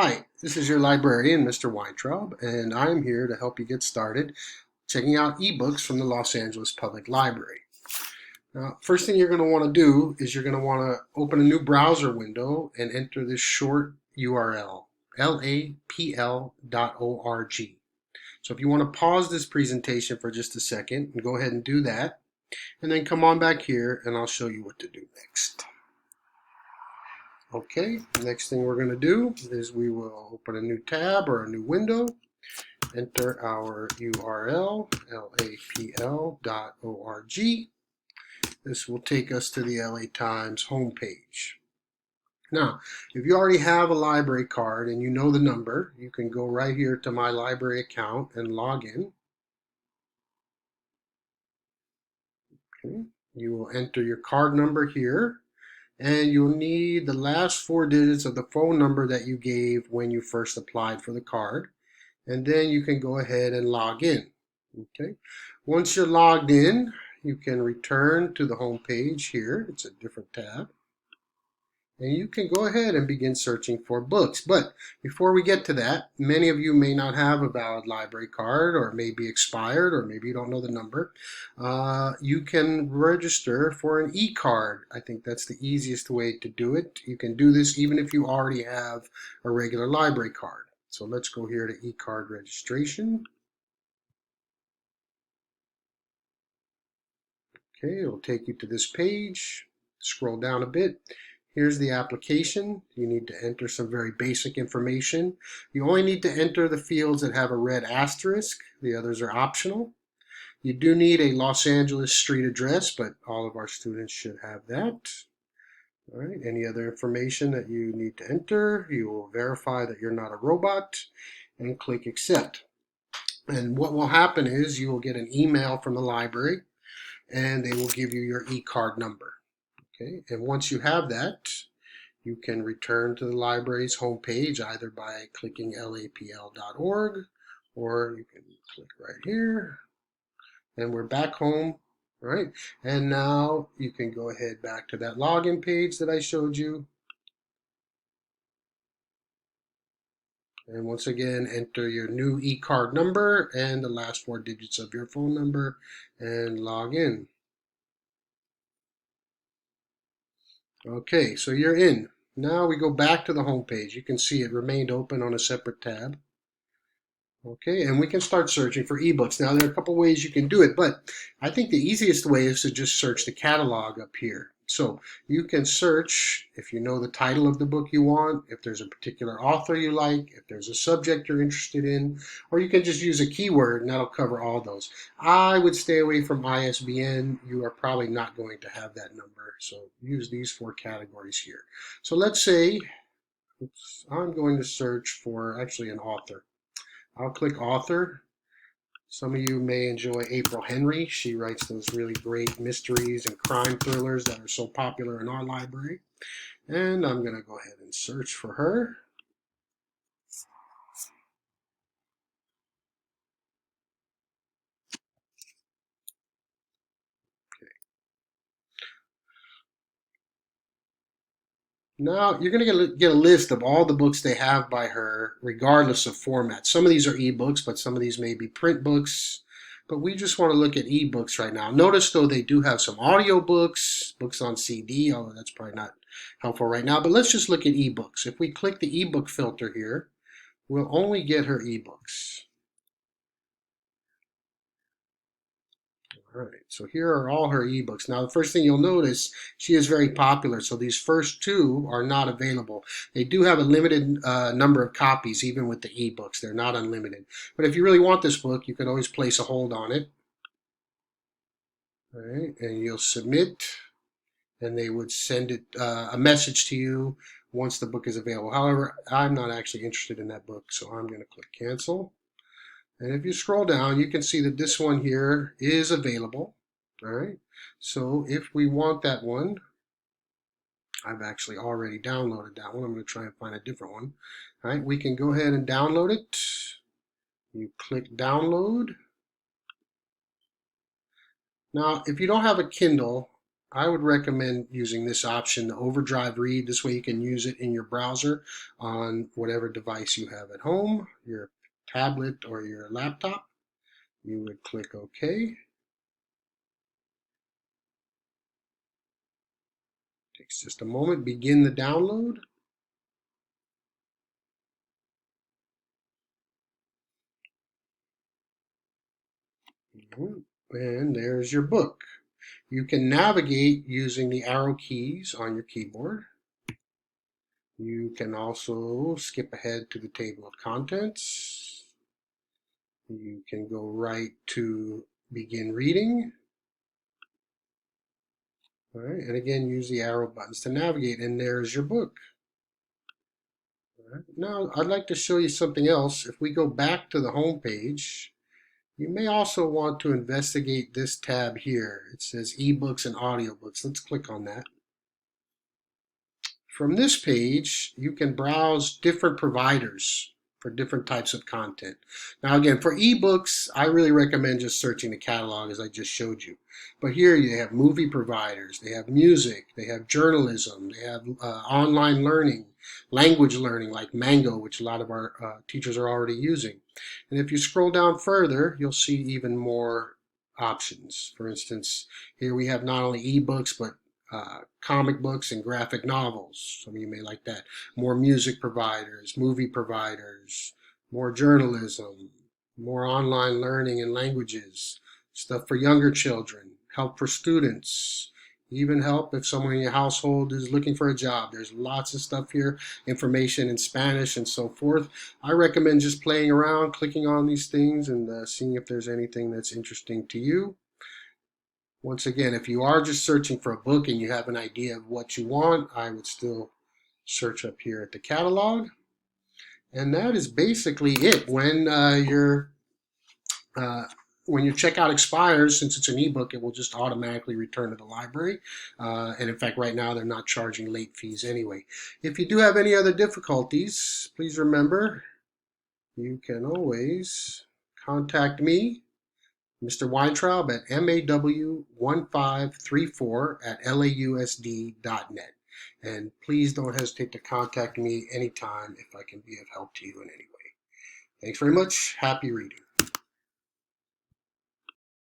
Hi, this is your librarian, Mr. Weintraub, and I'm here to help you get started checking out ebooks from the Los Angeles Public Library. Now, first thing you're going to want to do is you're going to want to open a new browser window and enter this short URL, lapl.org. So if you want to pause this presentation for just a second and go ahead and do that, and then come on back here and I'll show you what to do next. Okay, next thing we're going to do is we will open a new tab or a new window, enter our URL, lapl.org. This will take us to the LA Times homepage. Now, if you already have a library card and you know the number, you can go right here to My Library account and log in. Okay. You will enter your card number here, and you'll need the last 4 digits of the phone number that you gave when you first applied for the card. And then you can go ahead and log in. Okay. Once you're logged in, you can return to the home page here. It's a different tab. And you can go ahead and begin searching for books. But before we get to that, many of you may not have a valid library card, or may be expired, or maybe you don't know the number. You can register for an e-card. I think that's the easiest way to do it. You can do this even if you already have a regular library card. So let's go here to e-card registration. Okay, it'll take you to this page. Scroll down a bit. Here's the application. You need to enter some very basic information. You only need to enter the fields that have a red asterisk. The others are optional. You do need a Los Angeles street address, but all of our students should have that. All right, any other information that you need to enter, you will verify that you're not a robot and click accept. And what will happen is you will get an email from the library and they will give you your e-card number. Okay, and once you have that, you can return to the library's homepage either by clicking lapl.org, or you can click right here, and we're back home. All right, and now you can go ahead back to that login page that I showed you. And once again, enter your new e-card number and the last 4 digits of your phone number and log in. Okay, so you're in. Now we go back to the home page. You can see it remained open on a separate tab. Okay, and we can start searching for ebooks. Now, there are a couple ways you can do it, but I think the easiest way is to just search the catalog up here. So you can search if you know the title of the book you want, if there's a particular author you like, if there's a subject you're interested in, or you can just use a keyword and that'll cover all those. I would stay away from ISBN. You are probably not going to have that number, so use these 4 categories here. So let's say I'm going to search for actually an author. I'll click author. Some of you may enjoy April Henry. She writes those really great mysteries and crime thrillers that are so popular in our library. And I'm going to go ahead and search for her. Now, you're going to get a list of all the books they have by her, regardless of format. Some of these are ebooks, but some of these may be print books. But we just want to look at ebooks right now. Notice, though, they do have some audio books, books on CD, although that's probably not helpful right now. But let's just look at ebooks. If we click the ebook filter here, we'll only get her ebooks. All right, so here are all her ebooks. Now, the first thing you'll notice, she is very popular, so these first 2 are not available. They do have a limited number of copies, even with the ebooks. They're not unlimited. But if you really want this book, you can always place a hold on it. All right, and you'll submit, and they would send it a message to you once the book is available. However, I'm not actually interested in that book, so I'm going to click cancel. And if you scroll down, you can see that this one here is available. All right. So if we want that one, I've actually already downloaded that one. I'm going to try and find a different one. All right. We can go ahead and download it. You click download. Now, if you don't have a Kindle, I would recommend using this option, the overdrive read. This way you can use it in your browser on whatever device you have at home, your tablet or your laptop. You would click OK. Takes just a moment. Begin the download. And there's your book. You can navigate using the arrow keys on your keyboard. You can also skip ahead to the table of contents. You can go right to begin reading. All right, and again, use the arrow buttons to navigate, and there's your book. All right. Now, I'd like to show you something else. If we go back to the home page, you may also want to investigate this tab here. It says ebooks and audiobooks. Let's click on that. From this page, you can browse different providers for different types of content. Now again, for ebooks, I really recommend just searching the catalog as I just showed you. But here you have movie providers, they have music, they have journalism, they have online learning, language learning like Mango, which a lot of our teachers are already using. And if you scroll down further, you'll see even more options. For instance, here we have not only ebooks, but comic books and graphic novels. Some of you may like that. More music providers, movie providers, more journalism, more online learning and languages, stuff for younger children, help for students, even help if someone in your household is looking for a job. There's lots of stuff here, information in Spanish and so forth. I recommend just playing around, clicking on these things and seeing if there's anything that's interesting to you. Once again, if you are just searching for a book and you have an idea of what you want, I would still search up here at the catalog. And that is basically it. When your checkout expires, since it's an ebook, it will just automatically return to the library. And in fact, right now they're not charging late fees anyway. If you do have any other difficulties, please remember you can always contact me, Mr. Weintraub, at maw1534@lausd.net. And please don't hesitate to contact me anytime if I can be of help to you in any way. Thanks very much. Happy reading.